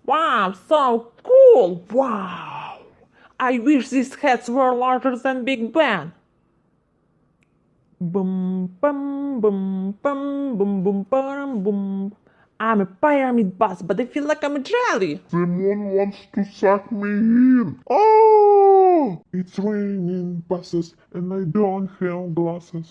Wow, so cool! Wow! I wish these hats were larger than Big Ben. Boom, boom, boom, boom, boom, boom, boom, boom. I'm a pyramid boss, but I feel like I'm a jelly. Someone wants to suck me in. Oh! It's raining buses and I don't have glasses.